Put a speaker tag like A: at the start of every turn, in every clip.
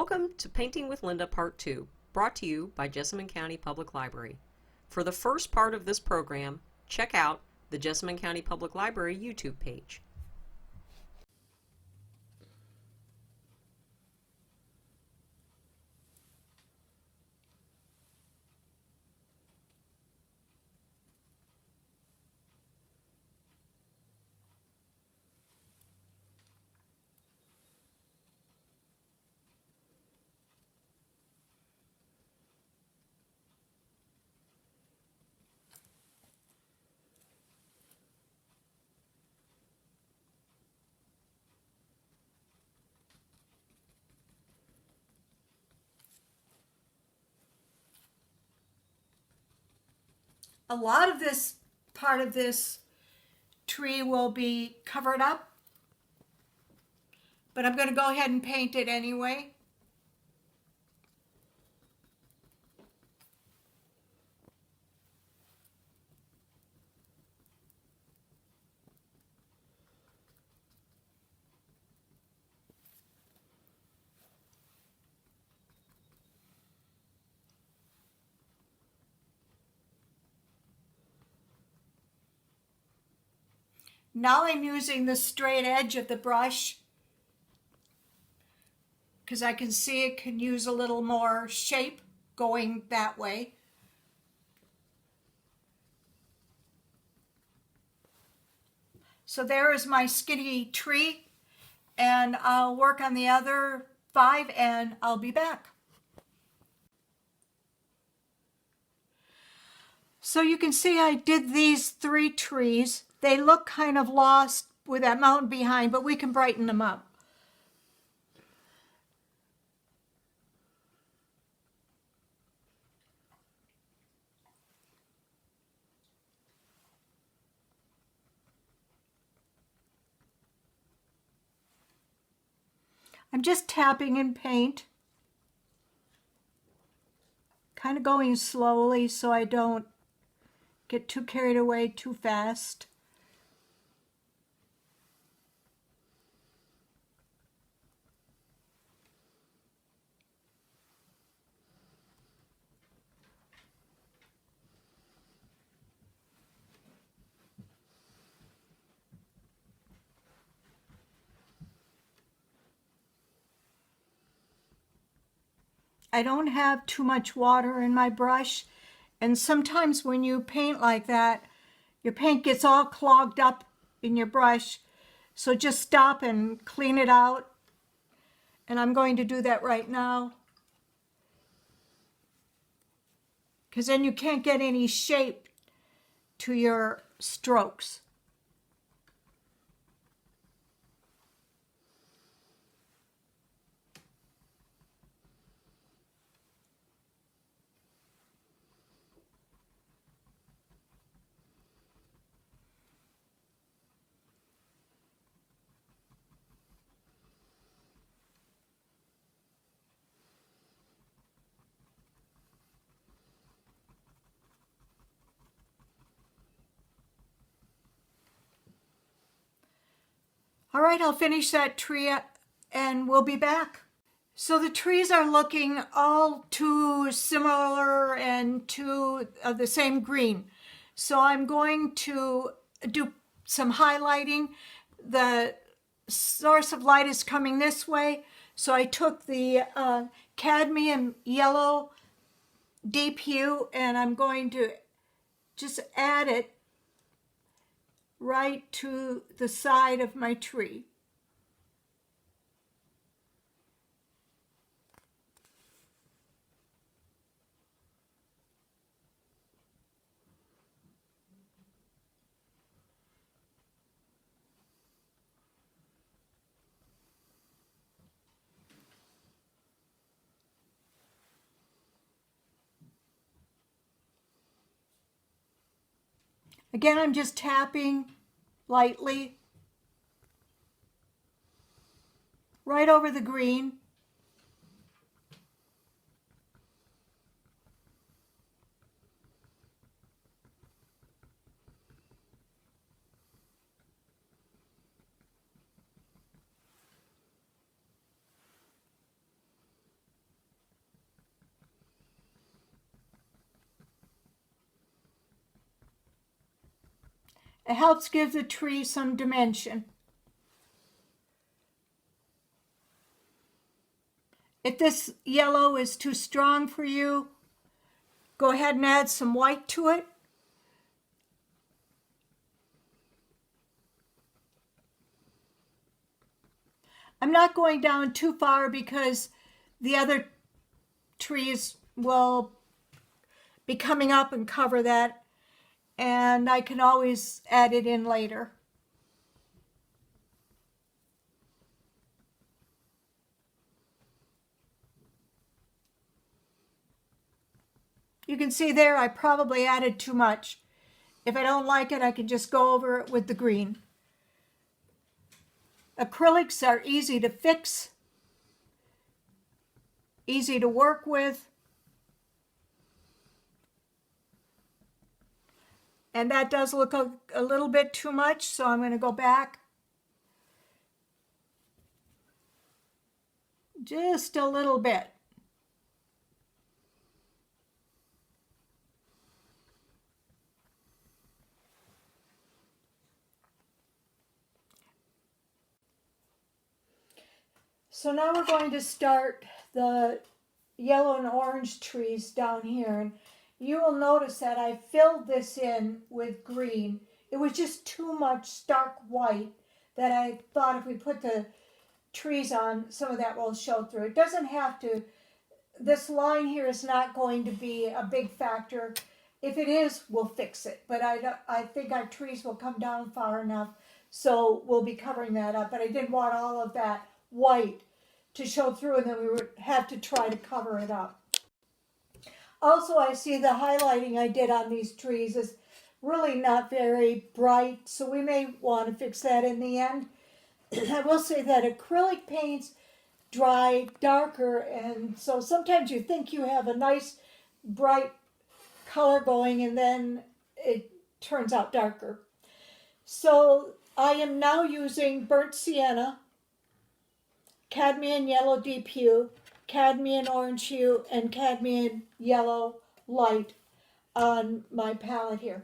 A: Welcome to Painting with Linda Part 2, brought to you by Jessamine County Public Library. For the first part of this program, check out the Jessamine County Public Library YouTube page.
B: A lot of this part of this tree will be covered up, but I'm going to go ahead and paint it anyway. Now I'm using the straight edge of the brush because I can see it can use a little more shape going that way. So there is my skinny tree, and I'll work on the other 5 and I'll be back. So you can see I did these 3 trees. They look kind of lost with that mountain behind, but we can brighten them up. I'm just tapping in paint, kind of going slowly so I don't get too carried away too fast. I don't have too much water in my brush, and sometimes when you paint like that, your paint gets all clogged up in your brush, so just stop and clean it out, and I'm going to do that right now, because then you can't get any shape to your strokes. All right, I'll finish that tree and we'll be back. So the trees are looking all too similar and to the same green. So I'm going to do some highlighting. The source of light is coming this way. So I took the cadmium yellow deep hue and I'm going to just add it right to the side of my tree. Again, I'm just tapping lightly right over the green. It helps give the tree some dimension. If this yellow is too strong for you, go ahead and add some white to it. I'm not going down too far because the other trees will be coming up and cover that, and I can always add it in later. You can see there I probably added too much. If I don't like it, I can just go over it with the green. Acrylics are easy to fix, easy to work with. And that does look a little bit too much, so I'm going to go back just a little bit. So now we're going to start the yellow and orange trees down here. And you will notice that I filled this in with green. It was just too much stark white that I thought if we put the trees on, some of that will show through. It doesn't have to. This line here is not going to be a big factor. If it is, we'll fix it. But I think our trees will come down far enough, so we'll be covering that up. But I didn't want all of that white to show through, and then we would have to try to cover it up. Also, I see the highlighting I did on these trees is really not very bright, so we may want to fix that in the end. I will say that acrylic paints dry darker, and so sometimes you think you have a nice bright color going, and then it turns out darker. So I am now using burnt sienna, cadmium yellow deep hue, cadmium orange hue, and cadmium yellow light on my palette here.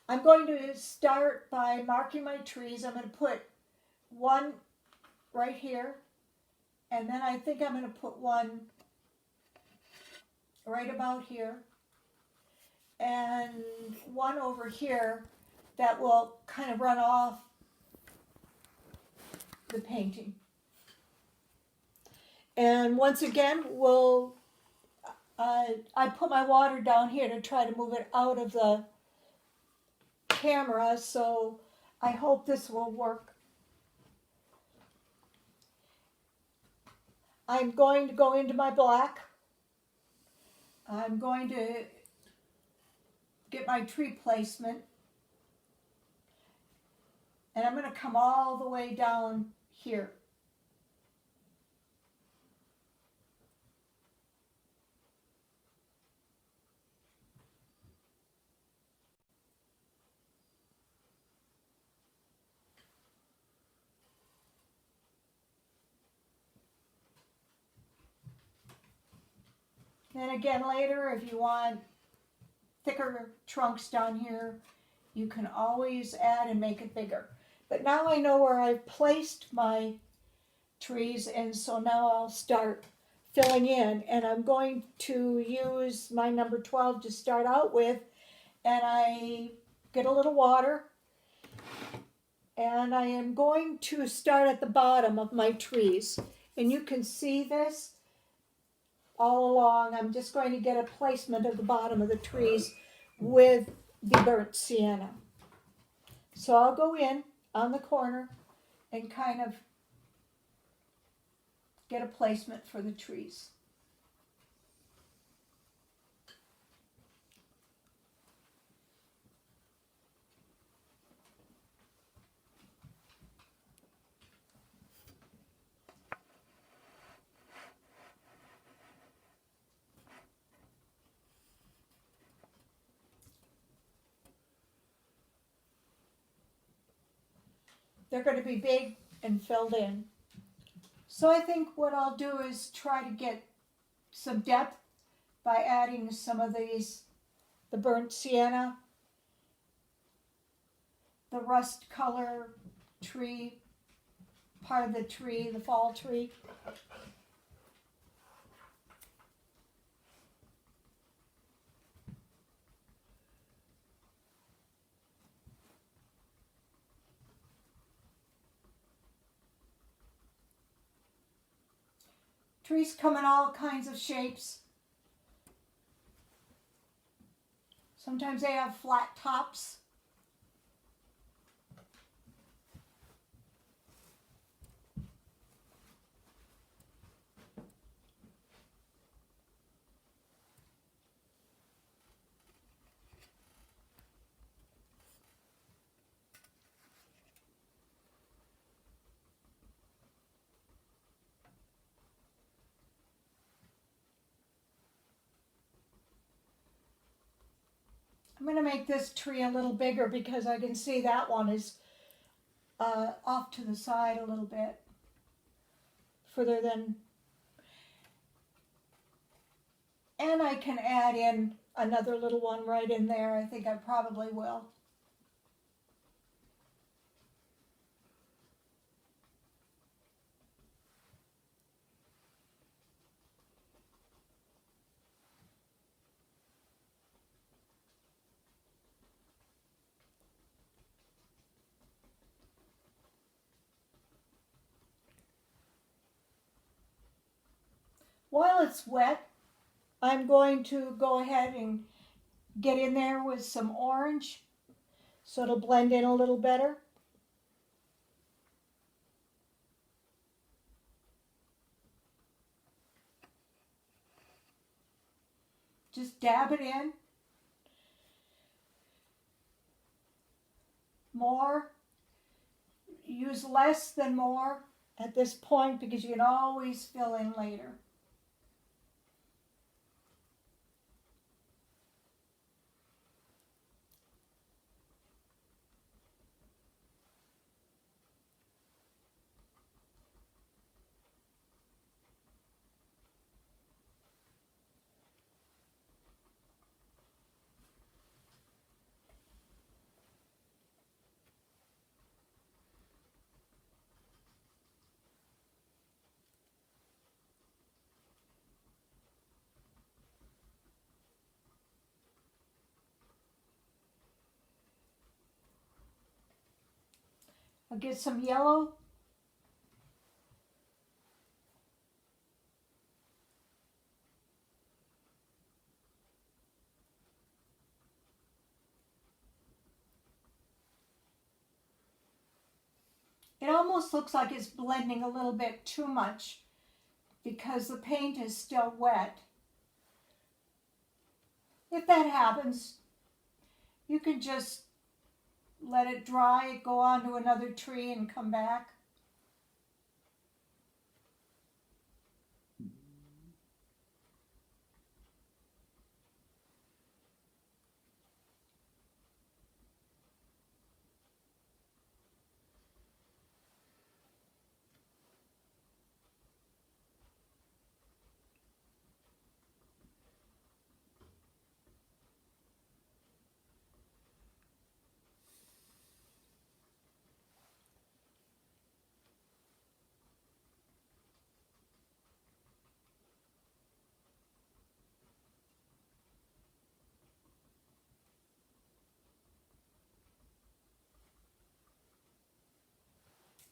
B: I'm going to start by marking my trees. I'm going to put one right here, and then I think I'm going to put one right about here, and one over here that will kind of run off the painting. And once again, I put my water down here to try to move it out of the camera, so I hope this will work. I'm going to go into my black. I'm going to get my tree placement, and I'm going to come all the way down here. And again later, if you want thicker trunks down here, you can always add and make it bigger. But now I know where I've placed my trees, and so now I'll start filling in. And I'm going to use my number 12 to start out with, and I get a little water, and I am going to start at the bottom of my trees. And you can see this all along. I'm just going to get a placement of the bottom of the trees with the burnt sienna. So I'll go in on the corner and kind of get a placement for the trees. They're going to be big and filled in. So I think what I'll do is try to get some depth by adding some of the burnt sienna the rust color tree, part of the tree, the fall tree. Trees come in all kinds of shapes. Sometimes they have flat tops. I'm going to make this tree a little bigger because I can see that one is off to the side a little bit further than, and I can add in another little one right in there. I think I probably will. While it's wet, I'm going to go ahead and get in there with some orange so it'll blend in a little better. Just dab it in. More. Use less than more at this point because you can always fill in later. I'll get some yellow. It almost looks like it's blending a little bit too much because the paint is still wet. If that happens, you can just let it dry, go on to another tree and come back.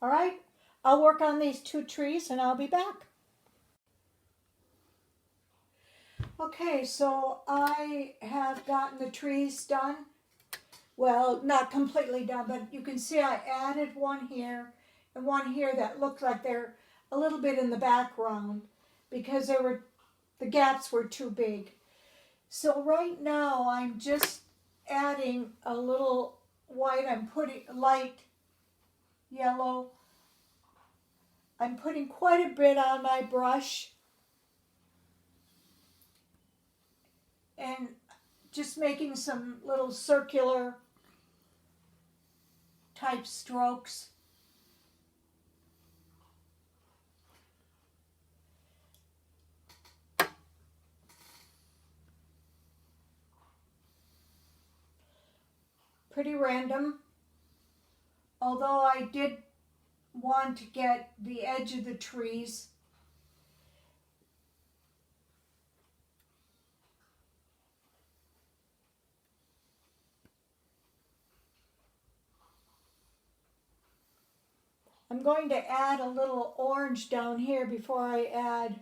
B: All right, I'll work on these two trees and I'll be back. Okay, so I have gotten the trees done. Well, not completely done, but you can see I added one here and one here that looked like they're a little bit in the background because the gaps were too big. So right now I'm just adding a little white. I'm putting light yellow. I'm putting quite a bit on my brush and just making some little circular type strokes. Pretty random. although I did want to get the edge of the trees. I'm going to add a little orange down here before I add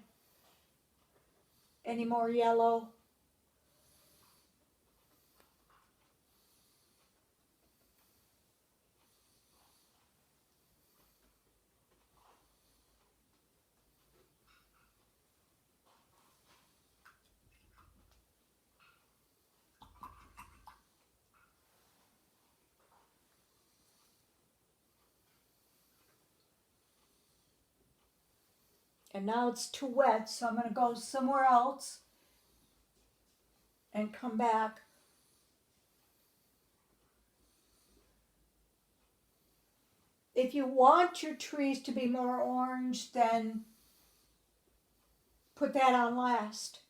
B: any more yellow. And now it's too wet, so I'm going to go somewhere else and come back. If you want your trees to be more orange, then put that on last.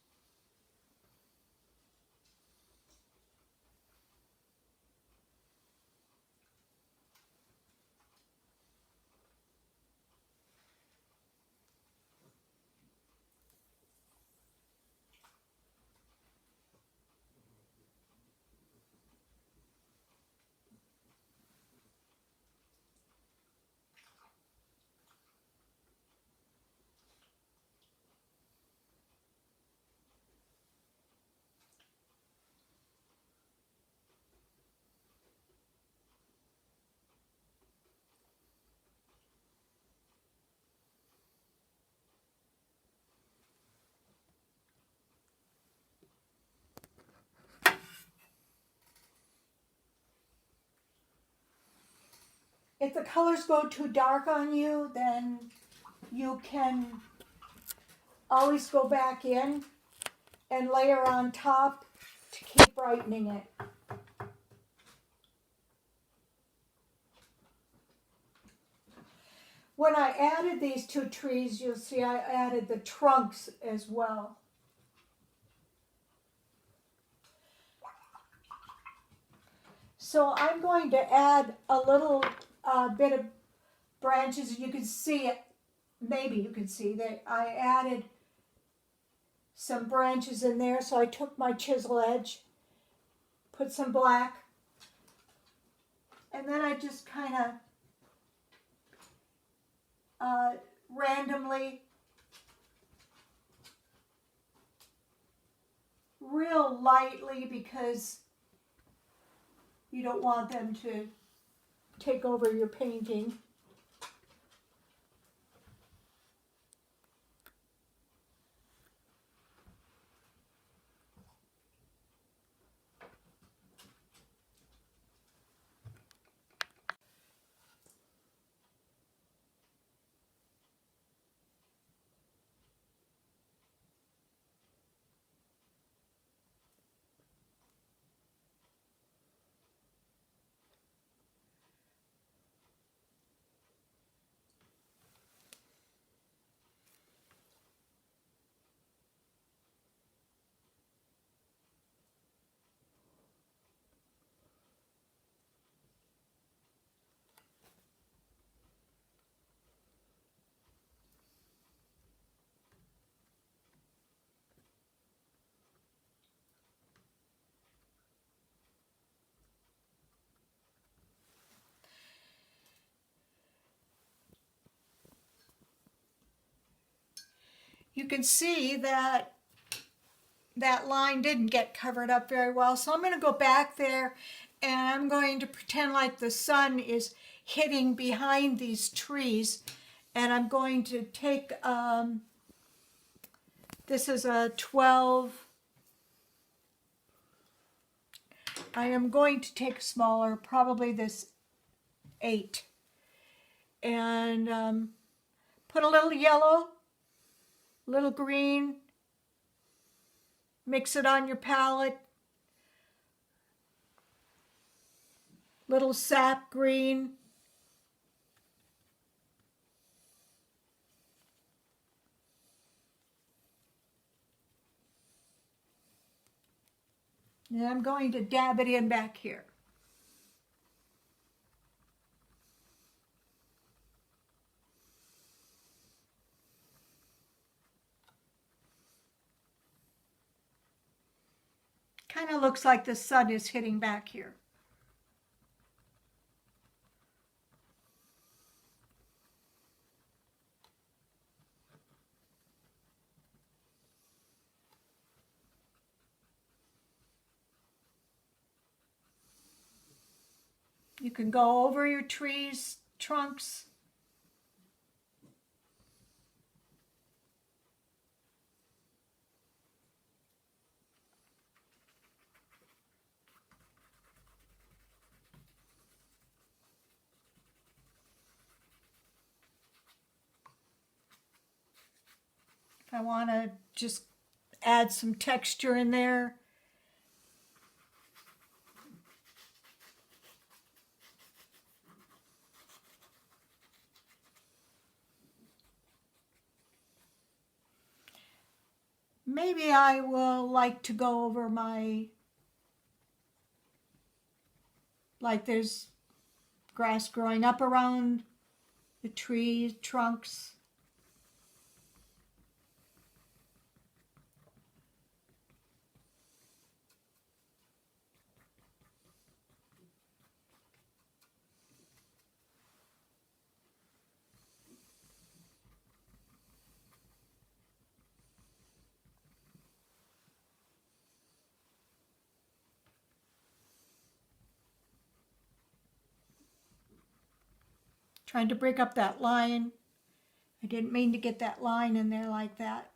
B: If the colors go too dark on you, then you can always go back in and layer on top to keep brightening it. When I added these two trees, you'll see I added the trunks as well. So I'm going to add a little bit of branches. You can see it, maybe you can see that I added some branches in there. So I took my chisel edge, put some black, and then I just kind of randomly, real lightly, because you don't want them to take over your painting. You can see that that line didn't get covered up very well. So I'm going to go back there and I'm going to pretend like the sun is hitting behind these trees. And I'm going to take, this is a 12. I am going to take smaller, probably this 8. And put a little yellow, little green, mix it on your palette, little sap green, and I'm going to dab it in back here. Kind of looks like the sun is hitting back here. You can go over your trees, trunks. If I want to just add some texture in there. Maybe I will like to go over my, like there's grass growing up around the tree trunks. Trying to break up that line. I didn't mean to get that line in there like that.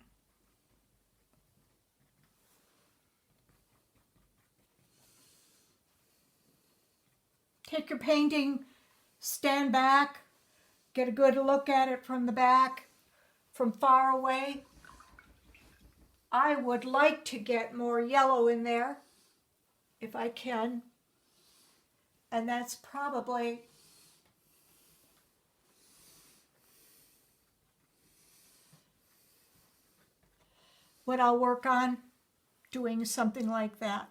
B: Take your painting, stand back, get a good look at it from the back, from far away. I would like to get more yellow in there, if I can. And that's probably what I'll work on, doing something like that.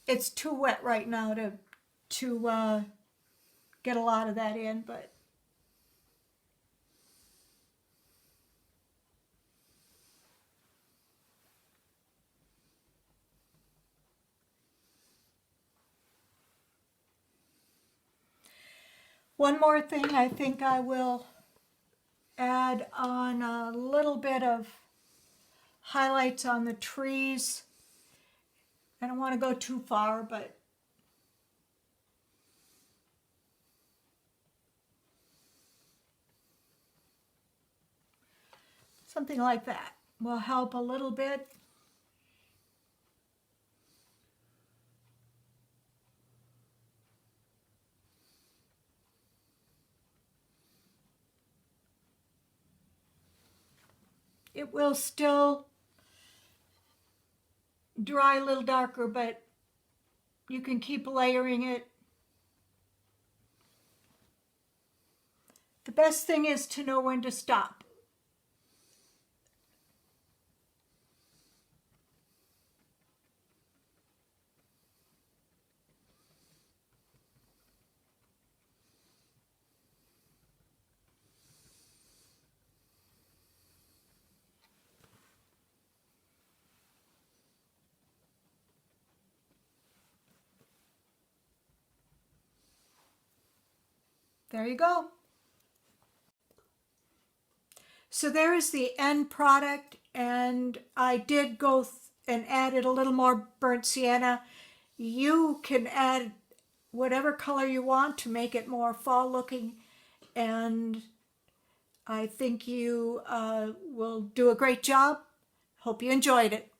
B: It's too wet right now to get a lot of that in, but one more thing, I think I will add on a little bit of highlights on the trees. I don't want to go too far, but something like that will help a little bit. It will still dry a little darker, but you can keep layering it. The best thing is to know when to stop. There you go. So there is the end product, and I did go and added a little more burnt sienna. You can add whatever color you want to make it more fall looking, and I think you will do a great job. Hope you enjoyed it.